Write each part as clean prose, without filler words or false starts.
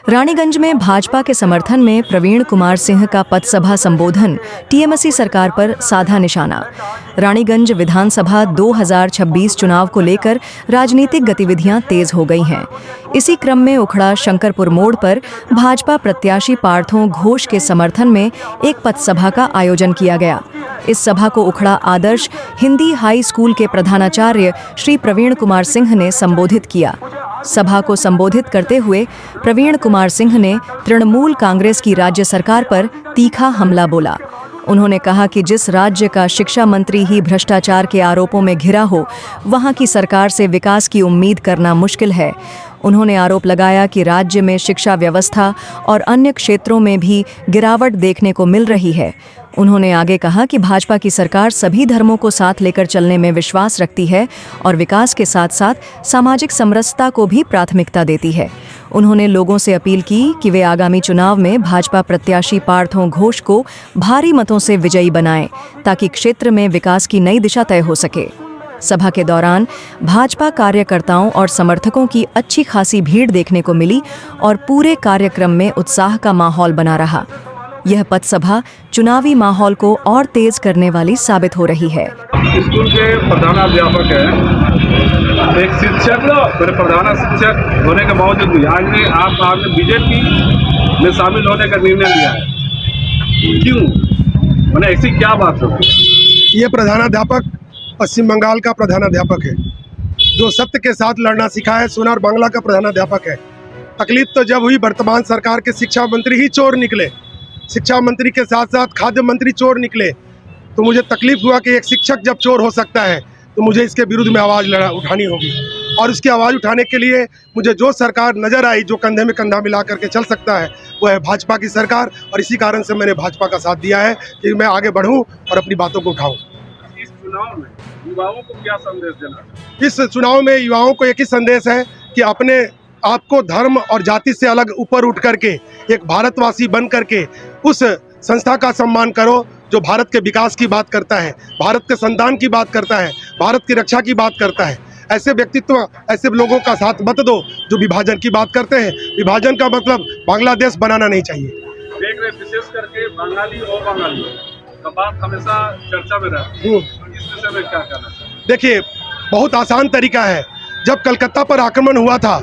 रानीगंज में भाजपा के समर्थन में प्रवीण कुमार सिंह का पथसभा संबोधन टीएमसी सरकार पर साधा निशाना। रानीगंज विधानसभा 2026 चुनाव को लेकर राजनीतिक गतिविधियां तेज हो गई हैं। इसी क्रम में उखड़ा शंकरपुर मोड़ पर भाजपा प्रत्याशी पार्थो घोष के समर्थन में एक पथसभा का आयोजन किया गया। इस सभा को उखड़ा आदर्श हिंदी हाई स्कूल के प्रधानाचार्य श्री प्रवीण कुमार सिंह ने संबोधित किया। सभा को संबोधित करते हुए प्रवीण कुमार सिंह ने तृणमूल कांग्रेस की राज्य सरकार पर तीखा हमला बोला। उन्होंने कहा कि जिस राज्य का शिक्षा मंत्री ही भ्रष्टाचार के आरोपों में घिरा हो, वहां की सरकार से विकास की उम्मीद करना मुश्किल है। उन्होंने आरोप लगाया कि राज्य में शिक्षा व्यवस्था और अन्य क्षेत्रों में भी गिरावट देखने को मिल रही है। उन्होंने आगे कहा कि भाजपा की सरकार सभी धर्मों को साथ लेकर चलने में विश्वास रखती है और विकास के साथ साथ सामाजिक समरसता को भी प्राथमिकता देती है। उन्होंने लोगों से अपील की कि वे आगामी चुनाव में भाजपा प्रत्याशी पार्थो घोष को भारी मतों से विजयी बनाएं, ताकि क्षेत्र में विकास की नई दिशा तय हो सके। सभा के दौरान भाजपा कार्यकर्ताओं और समर्थकों की अच्छी खासी भीड़ देखने को मिली और पूरे कार्यक्रम में उत्साह का माहौल बना रहा। यह पथसभा चुनावी माहौल को और तेज करने वाली साबित हो रही है। स्कूल के प्रधानाध्यापक हैं, एक शिक्षक मेरे प्रधान शिक्षक होने के बावजूद भी आज आपने बीजेपी में शामिल होने का निर्णय लिया है। क्यों? मैंने ऐसी क्या बात हो? ये प्रधानाध्यापक पश्चिम बंगाल का प्रधानाध्यापक है, जो सत्य के साथ लड़ना सीखा है। सोनार बांग्ला का प्रधानाध्यापक है। तकलीफ तो जब हुई वर्तमान सरकार के शिक्षा मंत्री ही चोर निकले, शिक्षा मंत्री के साथ साथ खाद्य मंत्री चोर निकले, तो मुझे तकलीफ हुआ कि एक शिक्षक जब चोर हो सकता है तो मुझे इसके विरुद्ध में आवाज़ उठानी होगी। और उसकी आवाज़ उठाने के लिए मुझे जो सरकार नज़र आई, जो कंधे में कंधा मिला करके चल सकता है, वो है भाजपा की सरकार। और इसी कारण से मैंने भाजपा का साथ दिया है कि मैं आगे बढ़ूँ और अपनी बातों को उठाऊँ। इस चुनाव में युवाओं को क्या संदेश देना? इस चुनाव में युवाओं को एक ही संदेश है कि अपने आपको धर्म और जाति से अलग ऊपर उठ करके एक भारतवासी बन करके उस संस्था का सम्मान करो जो भारत के विकास की बात करता है, भारत के संतान की बात करता है, भारत की रक्षा की बात करता है। ऐसे व्यक्तित्व, ऐसे लोगों का साथ मत दो जो विभाजन की बात करते हैं। विभाजन का मतलब बांग्लादेश बनाना नहीं चाहिए। देख रहे विशेष करके बंगाली और बंगाली का बात हमेशा चर्चा में रहती है। इस विषय में क्या कहना चाहिए? देखिए, बहुत आसान तरीका है। जब कलकत्ता पर आक्रमण हुआ था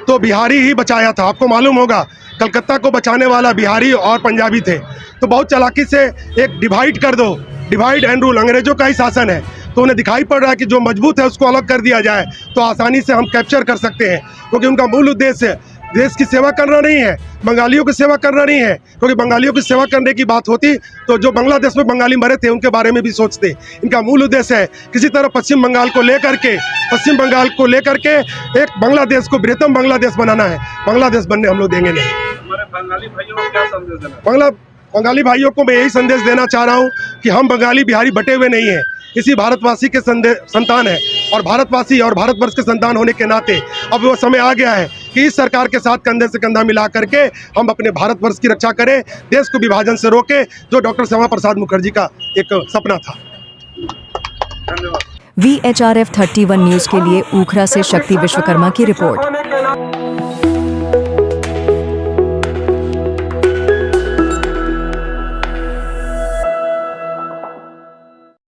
तो बिहारी ही बचाया था। आपको मालूम होगा, कलकत्ता को बचाने वाला बिहारी और पंजाबी थे। तो बहुत चालाकी से एक डिवाइड कर दो, डिवाइड एंड रूल, अंग्रेजों का ही शासन है। तो उन्हें दिखाई पड़ रहा है कि जो मजबूत है उसको अलग कर दिया जाए तो आसानी से हम कैप्चर कर सकते हैं, क्योंकि उनका मूल उद्देश्य देश की सेवा करना नहीं है, बंगालियों की सेवा करना नहीं है। क्योंकि बंगालियों की सेवा करने की बात होती तो जो बांग्लादेश में बंगाली मरे थे उनके बारे में भी सोचते। इनका मूल उद्देश्य है किसी तरह पश्चिम बंगाल को लेकर के एक बांग्लादेश को बृहत्तम बांग्लादेश बनाना है। बांग्लादेश बनने हम लोग देंगे नहीं। हमारे बंगाली भाइयों को क्या संदेश देना? बंगाली भाइयों को मैं यही संदेश देना चाह रहा हूँ कि हम बंगाली बिहारी बटे हुए नहीं हैं, इसी भारतवासी के संतान है। और भारतवासी और भारतवर्ष के संतान होने के नाते अब वो समय आ गया है कि इस सरकार के साथ कंधे से कंधा मिला करके हम अपने भारतवर्ष की रक्षा करें, देश को विभाजन से रोकें, जो डॉक्टर श्यामा प्रसाद मुखर्जी का एक सपना था। धन्यवाद। VHRF 31 न्यूज़ के लिए ऊखरा से शक्ति विश्वकर्मा की रिपोर्ट।